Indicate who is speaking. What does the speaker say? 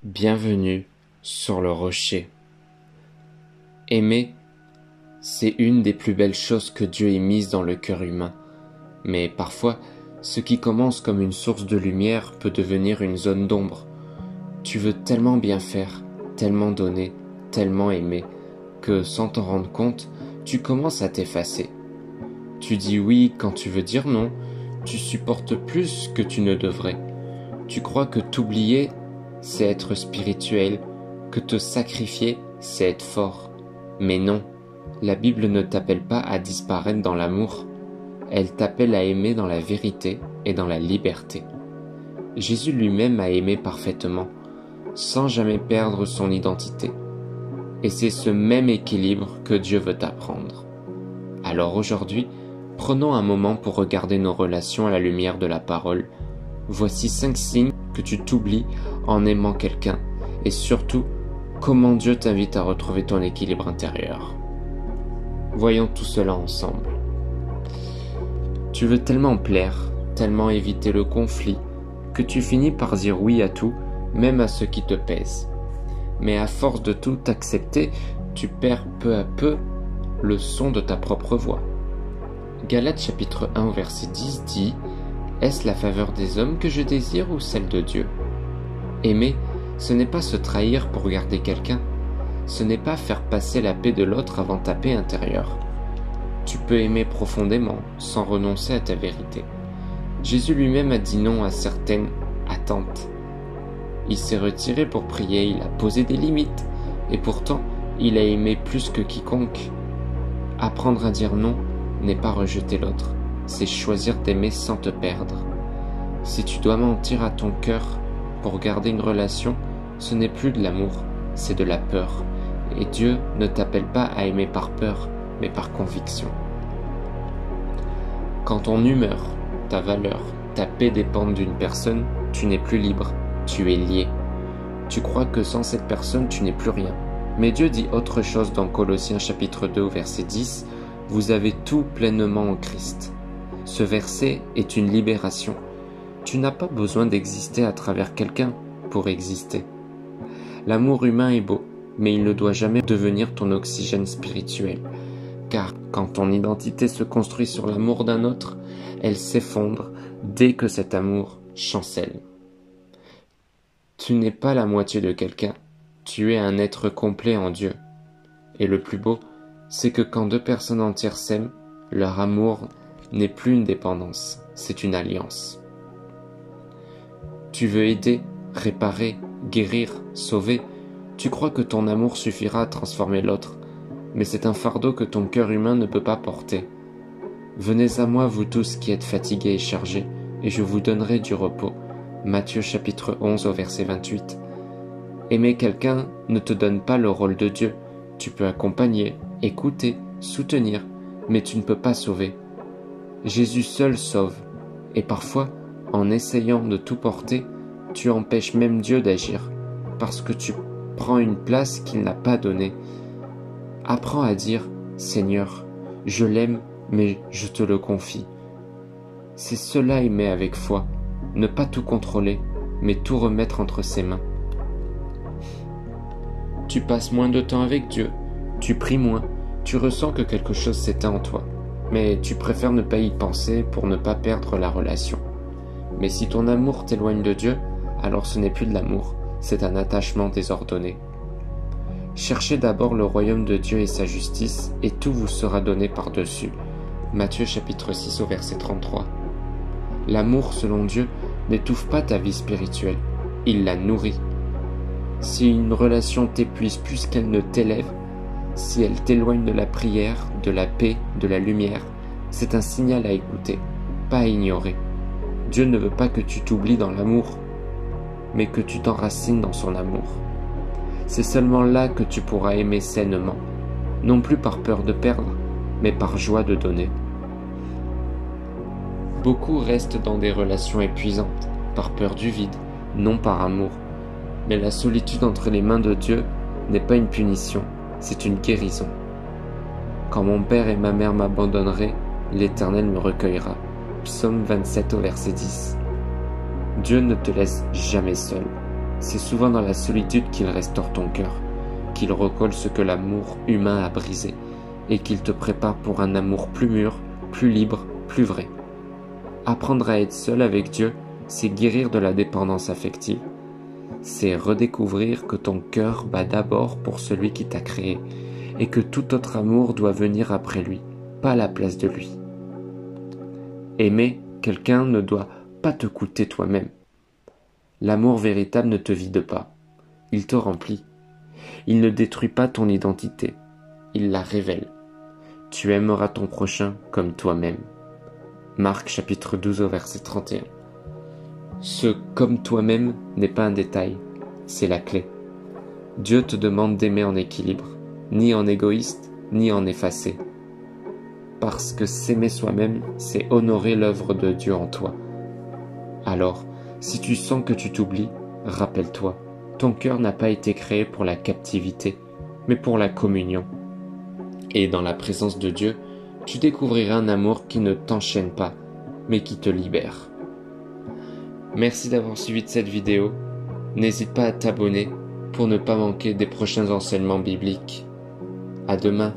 Speaker 1: Bienvenue sur le rocher. Aimer, c'est une des plus belles choses que Dieu ait mises dans le cœur humain. Mais parfois, ce qui commence comme une source de lumière peut devenir une zone d'ombre. Tu veux tellement bien faire, tellement donner, tellement aimer, que sans t'en rendre compte, tu commences à t'effacer. Tu dis oui quand tu veux dire non, tu supportes plus que tu ne devrais. Tu crois que t'oublier, c'est être spirituel, que te sacrifier, c'est être fort. Mais non, la Bible ne t'appelle pas à disparaître dans l'amour, elle t'appelle à aimer dans la vérité et dans la liberté. Jésus lui-même a aimé parfaitement, sans jamais perdre son identité. Et c'est ce même équilibre que Dieu veut t'apprendre. Alors aujourd'hui, prenons un moment pour regarder nos relations à la lumière de la parole. Voici 5 signes que tu t'oublies en aimant quelqu'un et surtout, comment Dieu t'invite à retrouver ton équilibre intérieur. Voyons tout cela ensemble. Tu veux tellement plaire, tellement éviter le conflit, que tu finis par dire oui à tout, même à ce qui te pèse. Mais à force de tout accepter, tu perds peu à peu le son de ta propre voix. Galates chapitre 1 verset 10 dit « Est-ce la faveur des hommes que je désire ou celle de Dieu ?» Aimer, ce n'est pas se trahir pour garder quelqu'un. Ce n'est pas faire passer la paix de l'autre avant ta paix intérieure. Tu peux aimer profondément, sans renoncer à ta vérité. Jésus lui-même a dit non à certaines attentes. Il s'est retiré pour prier, il a posé des limites, et pourtant, il a aimé plus que quiconque. Apprendre à dire non n'est pas rejeter l'autre, c'est choisir d'aimer sans te perdre. Si tu dois mentir à ton cœur pour garder une relation, ce n'est plus de l'amour, c'est de la peur. Et Dieu ne t'appelle pas à aimer par peur, mais par conviction. Quand ton humeur, ta valeur, ta paix dépendent d'une personne, tu n'es plus libre, tu es lié. Tu crois que sans cette personne, tu n'es plus rien. Mais Dieu dit autre chose dans Colossiens chapitre 2 verset 10, « Vous avez tout pleinement en Christ ». Ce verset est une libération. Tu n'as pas besoin d'exister à travers quelqu'un pour exister. L'amour humain est beau, mais il ne doit jamais devenir ton oxygène spirituel. Car quand ton identité se construit sur l'amour d'un autre, elle s'effondre dès que cet amour chancelle. Tu n'es pas la moitié de quelqu'un, tu es un être complet en Dieu. Et le plus beau, c'est que quand deux personnes entières s'aiment, leur amour n'est plus une dépendance, c'est une alliance. Tu veux aider, réparer, guérir, sauver. Tu crois que ton amour suffira à transformer l'autre, mais c'est un fardeau que ton cœur humain ne peut pas porter. Venez à moi, vous tous qui êtes fatigués et chargés, et je vous donnerai du repos. Matthieu chapitre 11 au verset 28. Aimer quelqu'un ne te donne pas le rôle de Dieu. Tu peux accompagner, écouter, soutenir, mais tu ne peux pas sauver. Jésus seul sauve, et parfois, en essayant de tout porter, tu empêches même Dieu d'agir, parce que tu prends une place qu'il n'a pas donnée. Apprends à dire « Seigneur, je l'aime, mais je te le confie ». C'est cela aimer avec foi, ne pas tout contrôler, mais tout remettre entre ses mains. Tu passes moins de temps avec Dieu, tu pries moins, tu ressens que quelque chose s'éteint en toi, mais tu préfères ne pas y penser pour ne pas perdre la relation. Mais si ton amour t'éloigne de Dieu, alors ce n'est plus de l'amour, c'est un attachement désordonné. Cherchez d'abord le royaume de Dieu et sa justice, et tout vous sera donné par-dessus. Matthieu chapitre 6 au verset 33. L'amour selon Dieu n'étouffe pas ta vie spirituelle, il la nourrit. Si une relation t'épuise plus qu'elle ne t'élève, si elle t'éloigne de la prière, de la paix, de la lumière, c'est un signal à écouter, pas à ignorer. Dieu ne veut pas que tu t'oublies dans l'amour, mais que tu t'enracines dans son amour. C'est seulement là que tu pourras aimer sainement, non plus par peur de perdre, mais par joie de donner. Beaucoup restent dans des relations épuisantes, par peur du vide, non par amour. Mais la solitude entre les mains de Dieu n'est pas une punition, c'est une guérison. Quand mon père et ma mère m'abandonneraient, l'Éternel me recueillera. Psaume 27 au verset 10. Dieu ne te laisse jamais seul. C'est souvent dans la solitude qu'il restaure ton cœur, qu'il recolle ce que l'amour humain a brisé, et qu'il te prépare pour un amour plus mûr, plus libre, plus vrai. Apprendre à être seul avec Dieu, c'est guérir de la dépendance affective. C'est redécouvrir que ton cœur bat d'abord pour celui qui t'a créé, et que tout autre amour doit venir après lui, pas à la place de lui. Aimer quelqu'un ne doit pas te coûter toi-même. L'amour véritable ne te vide pas, il te remplit. Il ne détruit pas ton identité, il la révèle. Tu aimeras ton prochain comme toi-même. Marc chapitre 12 au verset 31. Ce « comme toi-même » n'est pas un détail, c'est la clé. Dieu te demande d'aimer en équilibre, ni en égoïste, ni en effacé. Parce que s'aimer soi-même, c'est honorer l'œuvre de Dieu en toi. Alors, si tu sens que tu t'oublies, rappelle-toi, ton cœur n'a pas été créé pour la captivité, mais pour la communion. Et dans la présence de Dieu, tu découvriras un amour qui ne t'enchaîne pas, mais qui te libère. Merci d'avoir suivi cette vidéo. N'hésite pas à t'abonner pour ne pas manquer des prochains enseignements bibliques. À demain.